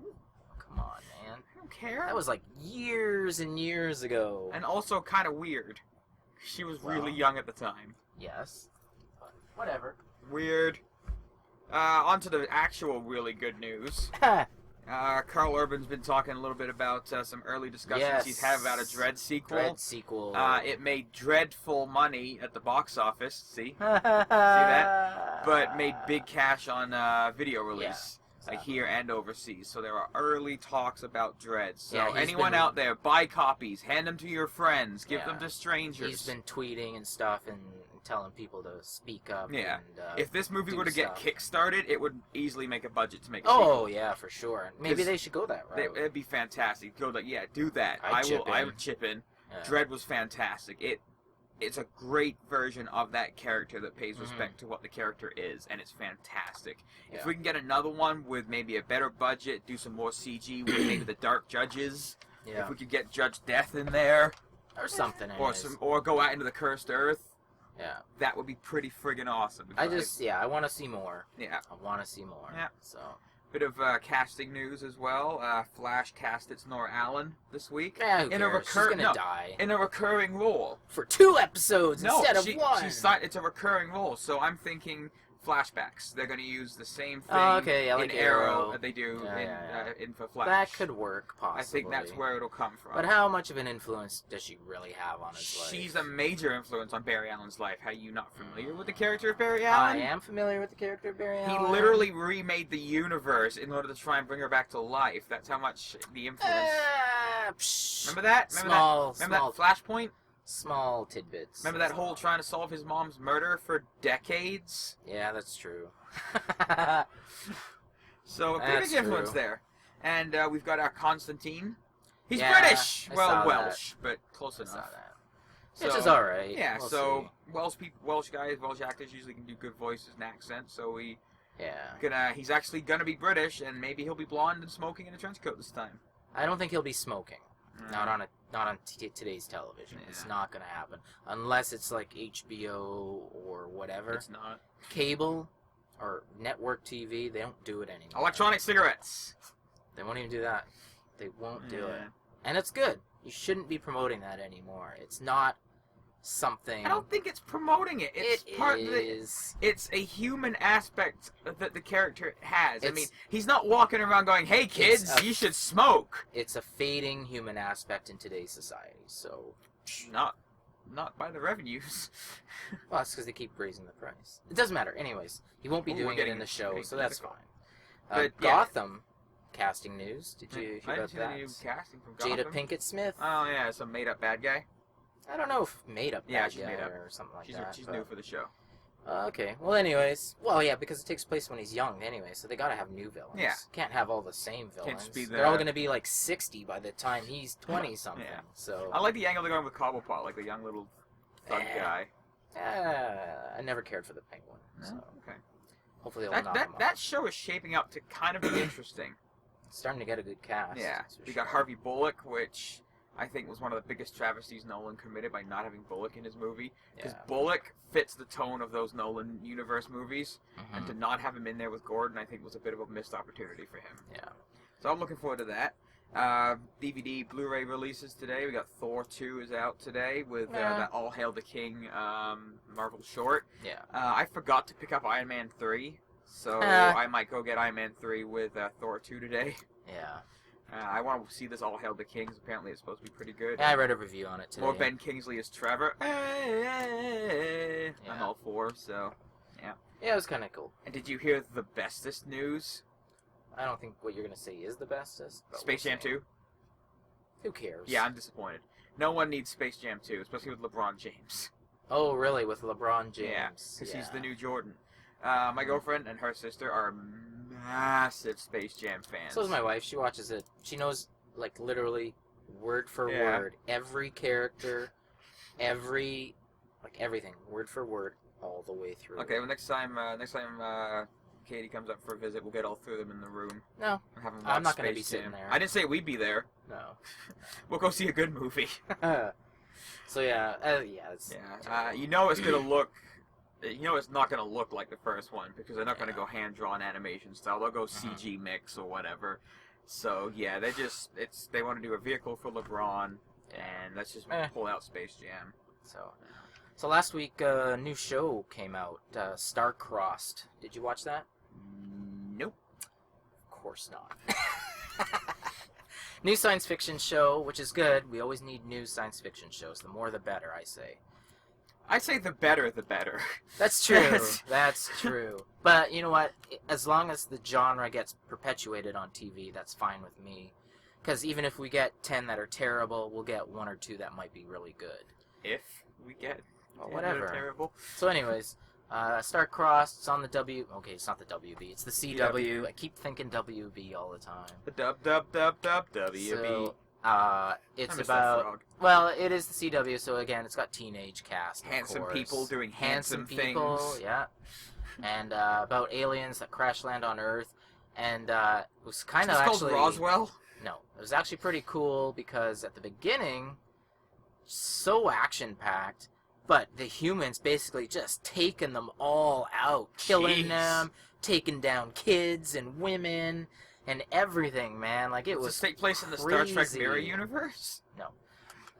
Come on, man. I don't care. That was like years and years ago. And also kind of weird. She was really young at the time. Yes. But whatever. Weird. On to the actual really good news. Carl Urban's been talking a little bit about some early discussions he's had about a Dredd sequel. Dredd sequel. It made dreadful money at the box office. See? See that? But made big cash on video release. Like here and overseas. So there are early talks about Dredd. So anyone out there, buy copies, hand them to your friends, give them to strangers. He's been tweeting and stuff and telling people to speak up. Yeah. And, if this movie were to get kickstarted, it would easily make a budget to make a sequel. sequel. Yeah, for sure. Maybe they should go that route. It'd be fantastic. Go that, do that. I would chip in. Yeah. Dredd was fantastic. It's a great version of that character that pays respect to what the character is, and it's fantastic. Yeah. If we can get another one with maybe a better budget, do some more CG with maybe the Dark Judges. Yeah. If we could get Judge Death in there, or something, or go out into the Cursed Earth. Yeah. That would be pretty friggin' awesome. I want to see more. Yeah. I want to see more. Yeah. So. Bit of casting news as well. Flash cast its Nora Allen this week. Yeah, who cares? She's gonna die. In a recurring role. For 2 episodes instead of 1. It's a recurring role, so I'm thinking flashbacks. They're going to use the same thing in Arrow that they do in for Flash. That could work, possibly. I think that's where it'll come from. But how much of an influence does she really have on his life? She's a major influence on Barry Allen's life. Are you not familiar with the character of Barry Allen? I am familiar with the character of Barry Allen. He literally remade the universe in order to try and bring her back to life. That's how much the influence... Remember that? Remember that Flashpoint? small tidbits. Remember that whole trying to solve his mom's murder for decades? Yeah, that's true. So a pretty That's big influence true. there. And we've got our Constantine. He's Yeah, British. I well, saw Welsh, but close I saw enough. that. So, Which is alright. Yeah, We'll so see. Welsh guys, Welsh actors usually can do good voices and accents. So Yeah. he's actually gonna be British, and maybe he'll be blonde and smoking in a trench coat this time. I don't think he'll be smoking. Mm. Not on today's television. Yeah. It's not gonna happen unless it's like HBO or whatever. It's not. Cable or network TV. They don't do it anymore. Electronic cigarettes. They won't even do that. They won't do it. Yeah. And it's good. You shouldn't be promoting that anymore. It's not something. I don't think it's promoting it. It's part of the. is. It's a human aspect that the character has. I It's- mean, he's not walking around going, "Hey kids, a- you should smoke." It's a fading human aspect in today's society. So, Not by the revenues. well, that's because they keep raising the price. It doesn't matter. Anyways, he won't be Ooh, we're doing it getting in the show, pretty so that's political. fine. But, yeah. Gotham casting news. Did you I hear didn't about see the that? new casting from Jada Gotham. Pinkett Smith. Oh yeah, some made-up bad guy. I don't know if made up Yeah, bad she's guy made up. or something like She's that. she's but- new for the show. Okay. Well, anyways. Well, yeah, because it takes place when he's young anyway, so they gotta have new villains. Yeah. Can't have all the same villains. just be They're all the- gonna be like 60 by the time he's 20-something. Yeah. So. I like the angle they're going with Cobblepot, like the young little thug Eh. guy. I never cared for the Penguin. So No? Okay. hopefully they'll knock him That off. show is shaping up to kind of be interesting. It's starting to get a good cast. Yeah. that's for We got sure. Harvey Bullock, which I think was one of the biggest travesties Nolan committed by not having Bullock in his movie. Because Yeah. Bullock fits the tone of those Nolan universe movies, and Mhm. to not have him in there with Gordon, I think was a bit of a missed opportunity for him. Yeah. So I'm looking forward to that. DVD, Blu-ray releases today. We got Thor 2 is out today with Yeah. that All Hail the King Marvel short. Yeah. I forgot to pick up Iron Man 3, so Ah. I might go get Iron Man 3 with Thor 2 today. Yeah. I want to see this All Hail the Kings. Apparently it's supposed to be pretty good. Yeah, I read a review on it today. More Ben Kingsley as Trevor. I'm Yeah. all for, so. Yeah, it was kind of cool. And did you hear the bestest news? I don't think what you're gonna say is the bestest. but Space we'll Jam see. 2? Who cares? Yeah, I'm disappointed. No one needs Space Jam 2, especially with LeBron James. Oh, really? With LeBron James? Yeah, because he's the new Jordan. My girlfriend and her sister are massive Space Jam fans. So is my wife. She watches it. She knows, like, literally, word for Yeah. word, every character, everything, word for word, all the way through. Okay, well next time Katie comes up for a visit, we'll get all three of them in the room. No, And have them I'm watch not gonna Space be sitting Jam. there. I didn't say we'd be there. no. We'll go see a good movie. So yeah, it's Yeah, terrible. you know it's gonna look. You know it's not gonna look like the first one because they're not gonna Yeah. go hand drawn animation style. They'll go CG mix or whatever. So yeah, they want to do a vehicle for LeBron, and let's just pull out Space Jam. So last week, a new show came out, Star-Crossed. Did you watch that? Nope. Of course not. New science fiction show, which is good. We always need new science fiction shows. The more the better, I say. I'd say the better, the better. That's true. That's true. But you know what? As long as the genre gets perpetuated on TV, that's fine with me. Because even if we get 10 that are terrible, we'll get 1 or 2 that might be really good. If we get Well, whatever. terrible. So anyways, Star-Crossed, it's on the Okay, it's not the WB. It's the CW. I keep thinking WB all the time. The WB. So, it's I miss that about... frog. Well, it is the CW, so again, it's got teenage cast, of Handsome course. people doing handsome people, things. yeah. And about aliens that crash land on Earth. And it was kind of It's actually... called Roswell. No, it was actually pretty cool because at the beginning, so action-packed, but the humans basically just taking them all out, killing Jeez. them, taking down kids and women and everything, man. Like, it Does was this take place in the Star Trek crazy. Mirror universe? No.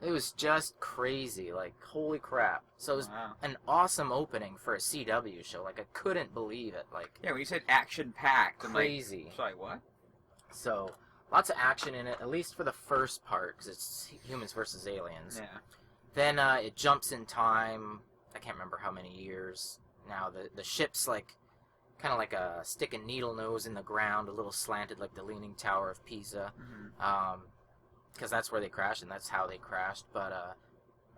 It was just crazy. Like, holy crap. So it was Wow. an awesome opening for a CW show. Like, I couldn't believe it. Like, Yeah, when you said action-packed, I'm like, crazy. sorry, what? So, lots of action in it, at least for the first part, because it's humans versus aliens. Yeah. Then it jumps in time. I can't remember how many years now. The ship's like kind of like a stick and needle nose in the ground, a little slanted like the Leaning Tower of Pisa, Mm-hmm. because that's where they crashed and that's how they crashed. But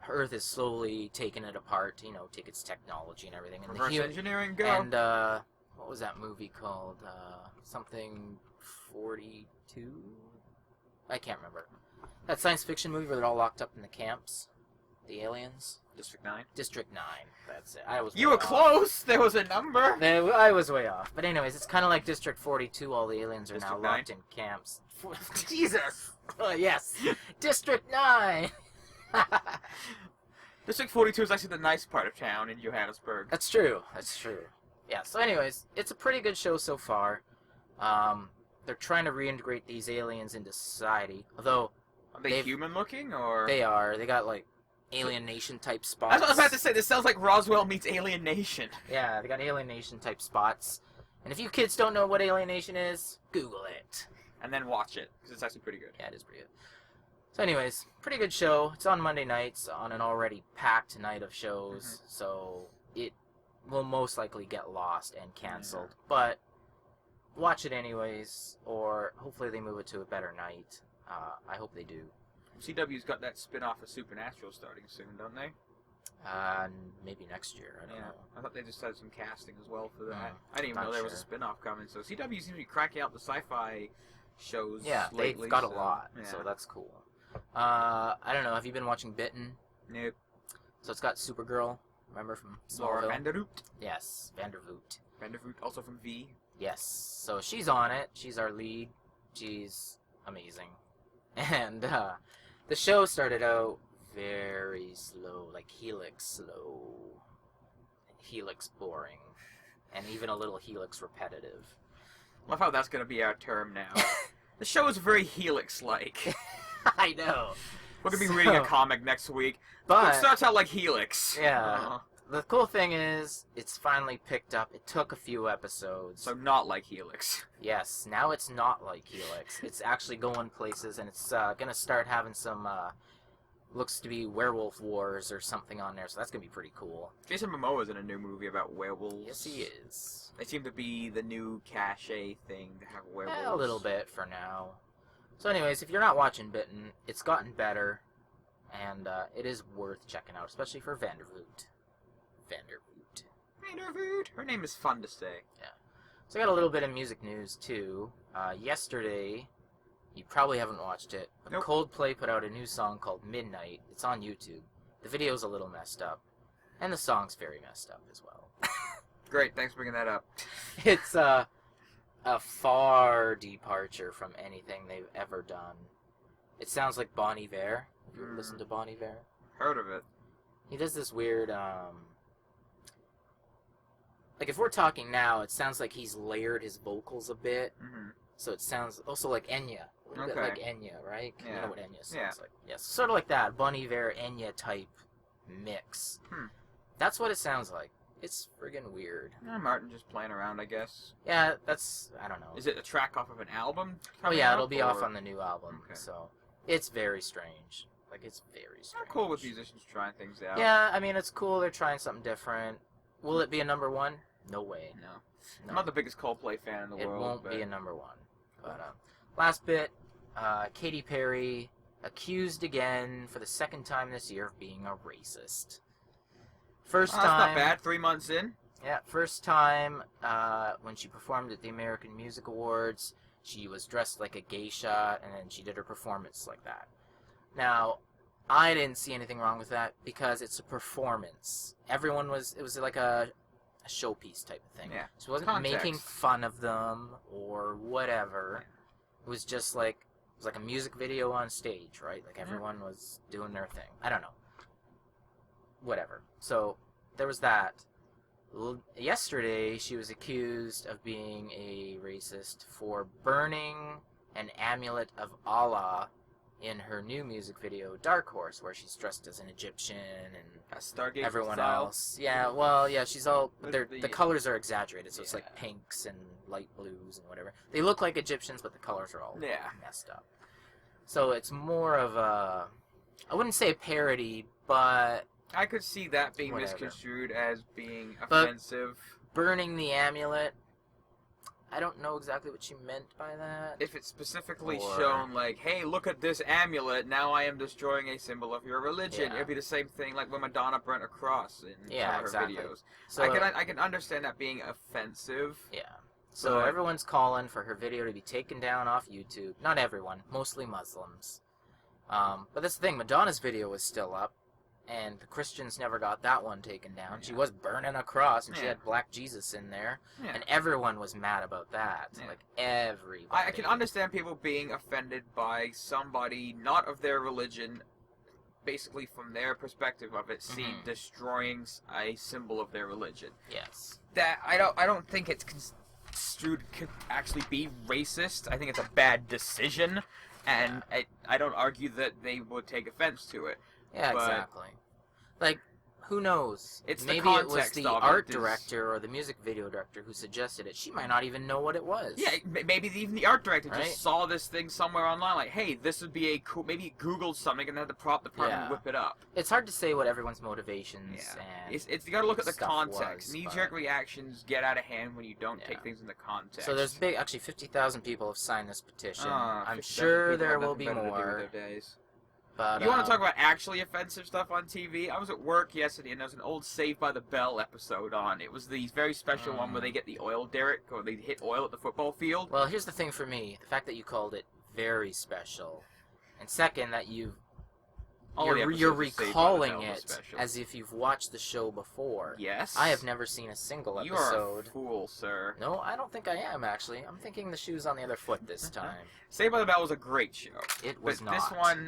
Earth is slowly taking it apart, take its technology and everything. And Reverse engineering, go! And, what was that movie called? Something 42? I can't remember. That science fiction movie where they're all locked up in the camps? The aliens? District 9? District 9. That's it. You were close! There was a number! I was way off. But anyways, it's kind of like District 42. All the aliens are District now 9? locked in camps. Jesus! Yes! District 9! District 42 is actually the nice part of town in Johannesburg. That's true. Yeah, so anyways, it's a pretty good show so far. They're trying to reintegrate these aliens into society. Although... Are they human-looking, or...? They are. They got, like, Alien Nation-type spots. I was about to say, this sounds like Roswell meets Alien Nation. Yeah, they got Alien Nation-type spots. And if you kids don't know what Alien Nation is, Google it. And then watch it, because it's actually pretty good. Yeah, it is pretty good. So anyways, pretty good show. It's on Monday nights on an already packed night of shows, so it will most likely get lost and canceled. Yeah. But watch it anyways, or hopefully they move it to a better night. I hope they do. CW's got that spin-off of Supernatural starting soon, don't they? Maybe next year. I don't know. I thought they just had some casting as well for that. I didn't even know there was a spin-off coming. So CW seems to be cracking out the sci-fi shows lately. They've got a lot, so that's cool. I don't know. Have you been watching Bitten? Nope. So it's got Supergirl. Remember from Smallville? Laura Vandervoot? Yes, Vandervoot. Vandervoot, also from V? Yes. So she's on it. She's our lead. She's amazing. And the show started out very slow, like Helix slow. Helix boring. And even a little Helix repetitive. Love how that's going to be our term now. The show is very Helix-like. I know. We're going to be reading a comic next week. But it starts out like Helix. Yeah. The cool thing is, it's finally picked up. It took a few episodes. So not like Helix. Yes, now it's not like Helix. It's actually going places, and it's going to start having some, looks to be werewolf wars or something on there, so that's going to be pretty cool. Jason Momoa's in a new movie about werewolves. Yes, he is. They seem to be the new cachet thing to have werewolves. A little bit for now. So anyways, if you're not watching Bitten, it's gotten better, and it is worth checking out, especially for Vandervoot. Vandervoot. Her name is fun to say. Yeah. So I got a little bit of music news, too. Yesterday, you probably haven't watched it, but nope. Coldplay put out a new song called Midnight. It's on YouTube. The video's a little messed up, and the song's very messed up as well. Great, thanks for bringing that up. It's a far departure from anything they've ever done. It sounds like Bon Iver. Have you ever listened to Bon Iver? Heard of it. He does this weird, like if we're talking now, it sounds like he's layered his vocals a bit. Mm-hmm. So it sounds also like Enya. A little bit like Enya, right? Yeah. You know what Enya sounds like. Yes, sort of like that. Bon Iver, Enya type mix. That's what it sounds like. It's friggin' weird. Martin just playing around, I guess. Yeah, I don't know. Is it a track off of an album? Oh yeah, it'll be off on the new album. Okay. So it's very strange. Like, it's very strange. I'm cool with musicians trying things out. Yeah, I mean, it's cool. They're trying something different. Will it be a number one? No way. No. I'm not the biggest Coldplay fan in the world. It won't be a number one. But last bit, Katy Perry accused again for the second time this year of being a racist. First time. That's not bad. 3 months in. Yeah, first time when she performed at the American Music Awards, she was dressed like a geisha, and then she did her performance like that. Now, I didn't see anything wrong with that because it's a performance. It was like a showpiece type of thing. Yeah. She wasn't making fun of them or whatever. Yeah. It was just like, it was like a music video on stage, right? Like everyone was doing their thing. I don't know. Whatever. So, there was that. Yesterday, she was accused of being a racist for burning an amulet of Allah in her new music video, Dark Horse, where she's dressed as an Egyptian and everyone else. Yeah, well, yeah, she's all... The colors are exaggerated, so it's like pinks and light blues and whatever. They look like Egyptians, but the colors are all messed up. So it's more of a... I wouldn't say a parody, but... I could see that being misconstrued as being offensive. But burning the amulet, I don't know exactly what she meant by that. If it's specifically Or- shown like, hey, look at this amulet, now I am destroying a symbol of your religion. Yeah. It'd be the same thing like when Madonna burnt a cross in some of her exactly. videos. So I can understand that being offensive. yeah. So But- everyone's calling for her video to be taken down off YouTube. Not everyone, mostly Muslims. But that's the thing, Madonna's video was still up, and the Christians never got that one taken down. She Yeah. was burning a cross, and she Yeah. had Black Jesus in there, Yeah. and everyone was mad about that. Yeah. Like, everybody. I can understand people being offended by somebody not of their religion, basically from their perspective of it, Mhm. destroying a symbol of their religion. Yes. That I don't think it's construed could actually be racist. I think it's a bad decision, and I don't argue that they would take offense to it. Yeah, But- exactly. Like, who knows? It's the Maybe it was context the of it art is- director or the music video director who suggested it. She might not even know what it was. Yeah, maybe even the art director Right? just saw this thing somewhere online, like, hey, this would be a cool. Maybe he Googled something and had the prop department Yeah. whip it up. It's hard to say what everyone's motivations Yeah, and it's you got to look at the stuff context. was, Knee-jerk but- reactions get out of hand when you don't Yeah. take things into context. So there's actually 50,000 people have signed this petition. I'm 50,000 sure people there have will nothing be better to do with more. their days. But You want to talk about actually offensive stuff on TV? I was at work yesterday and there was an old Saved by the Bell episode on. It was the very special one where they get the oil derrick, or they hit oil at the football field. Well, here's the thing for me: the fact that you called it very special, and second that All the you're episodes of Saved by the recalling Bell were it special. as if you've watched the show before. Yes. I have never seen a single You are a episode. fool, sir. No, I don't think I am actually. I'm thinking the shoe's on the other foot this time. Saved by the Bell was a great show. It was But not. this one,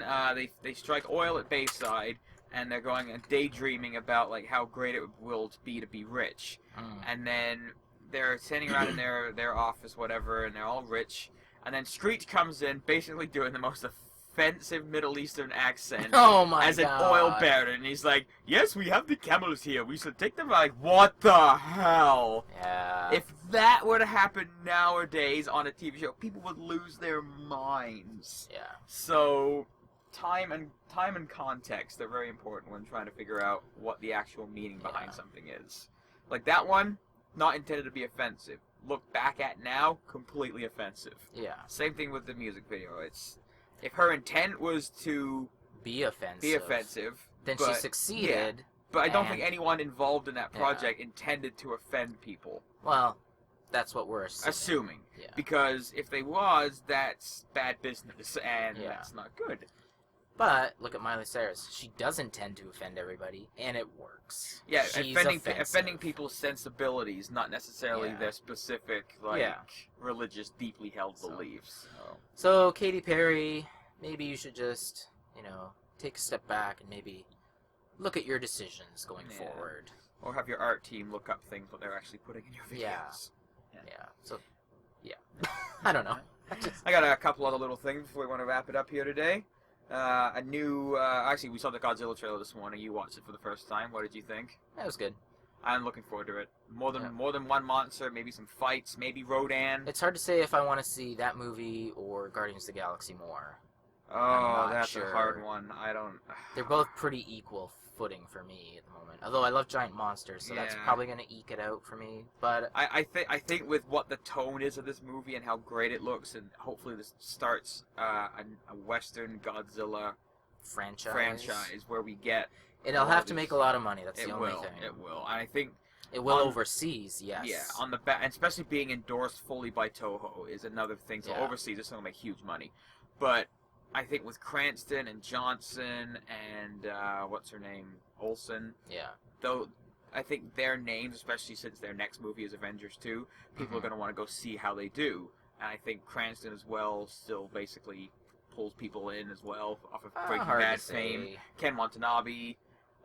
they strike oil at Bayside, and they're going and daydreaming about like how great it will be to be rich. Mm. And then they're sitting around in their office, whatever, and they're all rich. And then Screech comes in, basically doing the most offensive Middle Eastern accent Oh my as god! an oil baron. And he's like, "Yes, we have the camels here. We should take them." Like, what the hell? Yeah. If that were to happen nowadays on a TV show, people would lose their minds. Yeah. So, time and context are very important when trying to figure out what the actual meaning behind Yeah. something is. Like that one, not intended to be offensive. Look back at now, completely offensive. Yeah. Same thing with the music video. It's if her intent was to Be offensive. be offensive, Then but- she succeeded. but I don't And- think anyone involved in that Yeah. project intended to offend people. Well, that's what we're assuming. Assuming. Yeah. Because if they was, that's bad business, and Yeah. that's not good. But look at Miley Cyrus. She does intend to offend everybody, and it works. Yeah, She's offending offensive. people's sensibilities, not necessarily Yeah. their specific, like, Yeah. religious, deeply held So- beliefs. So. So, Katy Perry, maybe you should just, take a step back and maybe look at your decisions going Yeah. forward. Or have your art team look up things what they're actually putting in your videos. Yeah. Yeah. So, yeah. I don't know. I got a couple other little things before we want to wrap it up here today. A new, actually, we saw the Godzilla trailer this morning. You watched it for the first time. What did you think? That was good. I'm looking forward to it. More than Yeah. one monster, maybe some fights, maybe Rodan. It's hard to say if I want to see that movie or Guardians of the Galaxy more. Oh, not that's sure. a hard one. I don't. They're both pretty equal footing for me at the moment. Although I love giant monsters, so that's Yeah. probably going to eke it out for me. But I think with what the tone is of this movie and how great it looks, and hopefully this starts a Western Godzilla franchise where we get. it'll all have to these- make a lot of money. That's It the only will. thing. It will. And I think. It will on- overseas, yes. Yeah, on the back, and especially being endorsed fully by Toho is another thing. So Yeah. overseas, it's going to make huge money. But I think with Cranston and Johnson and what's her name, Olsen, Yeah. though I think their names, especially since their next movie is Avengers 2, people are Mhm. going to want to go see how they do. And I think Cranston as well still basically pulls people in as well off of Breaking Hard Bad to fame. say. Ken Watanabe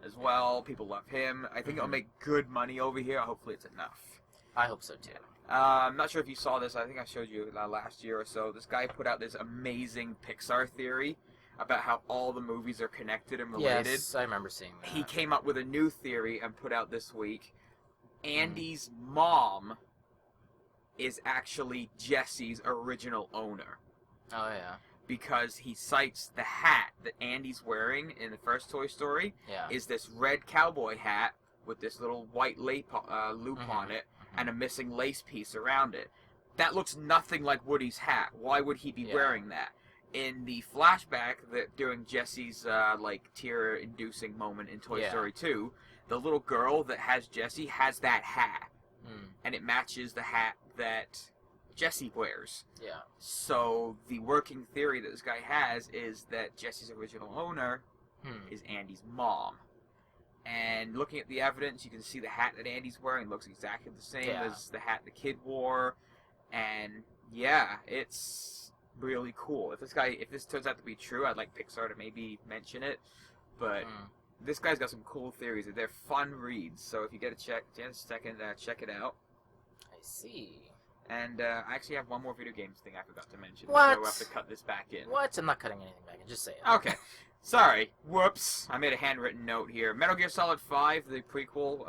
as well. People love him. I think it'll Mhm. make good money over here. Hopefully it's enough. I hope so too. I'm not sure if you saw this. I think I showed you last year or so. This guy put out this amazing Pixar theory about how all the movies are connected and related. Yes, I remember seeing that. He came up with a new theory and put out this week. Andy's mom is actually Jesse's original owner. Oh yeah. Because he cites the hat that Andy's wearing in the first Toy Story Yeah. is this red cowboy hat with this little white loop Mhm. on it and a missing lace piece around it. that looks nothing like Woody's hat. Why would he be wearing that? In the flashback that during Jesse's tear-inducing moment in Toy Story 2, the little girl that has Jesse has that hat, and it matches the hat that Jesse wears. Yeah. So the working theory that this guy has is that Jesse's original owner is Andy's mom. And looking at the evidence, you can see the hat that Andy's wearing looks exactly the same as the hat the kid wore. And yeah, it's really cool. If this turns out to be true, I'd like Pixar to maybe mention it. But this guy's got some cool theories. They're fun reads. So if you get a check it out. I see. And I actually have one more video games thing I forgot to mention. What? So we'll have to cut this back in. What? I'm not cutting anything back in. Just say it. Okay. Sorry. Whoops. I made a handwritten note here. Metal Gear Solid 5, the prequel,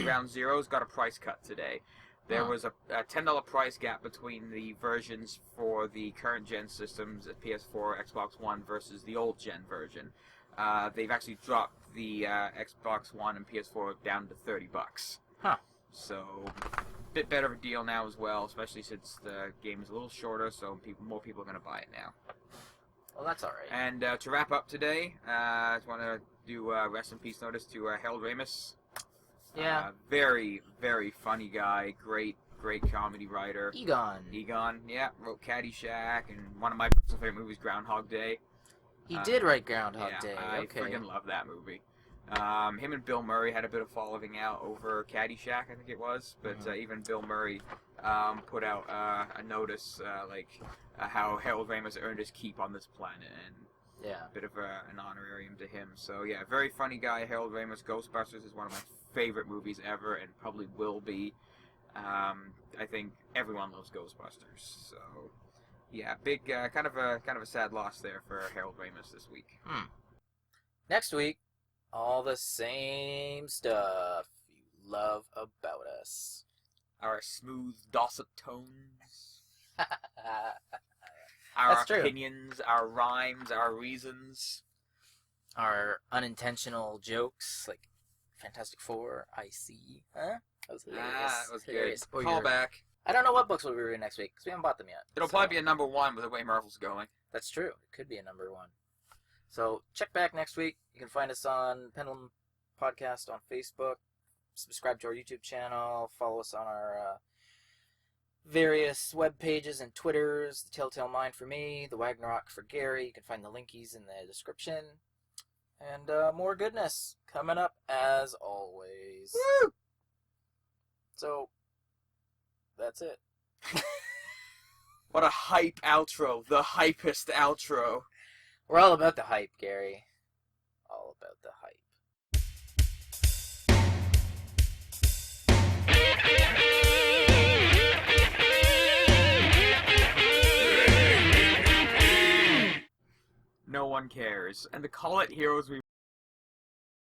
Ground Zero's got a price cut today. There was a $10 price gap between the versions for the current gen systems, PS4, Xbox One, versus the old gen version. They've actually dropped the Xbox One and PS4 down to $30. Huh. So, a bit better of a deal now as well, especially since the game is a little shorter, so more people are going to buy it now. Well, that's alright. And to wrap up today, I just want to do a rest in peace notice to Harold Ramis. Yeah. Very, very funny guy. Great comedy writer. Egon, yeah. Wrote Caddyshack and one of my personal favorite movies, Groundhog Day. He did write Groundhog Day. I friggin' love that movie. Him and Bill Murray had a bit of falling out over Caddyshack, I think it was. But even Bill Murray put out a notice how Harold Ramis earned his keep on this planet, and a bit of an honorarium to him. So yeah, very funny guy, Harold Ramis. Ghostbusters is one of my favorite movies ever, and probably will be. I think everyone loves Ghostbusters. So yeah, big kind of a sad loss there for Harold Ramis this week. Next week, all the same stuff you love about us. Our smooth, dulcet tones. That's true. Opinions, our rhymes, our reasons. Our unintentional jokes, like Fantastic Four, I see. Huh? That was hilarious. That was hilarious. good. Call back. I don't know what books we'll be reading next week, because we haven't bought them yet. It'll probably be a number one with the way Marvel's going. That's true. It could be a number one. So check back next week. You can find us on Pendulum Podcast on Facebook. Subscribe to our YouTube channel. Follow us on our various web pages and Twitters. The Telltale Mind for me. The Wagnarok for Garry. You can find the linkies in the description. And more goodness coming up as always. Woo! So, that's it. What a hype outro. The hypest outro. We're all about the hype, Garry. All about the hype. No one cares. And the Call It Heroes we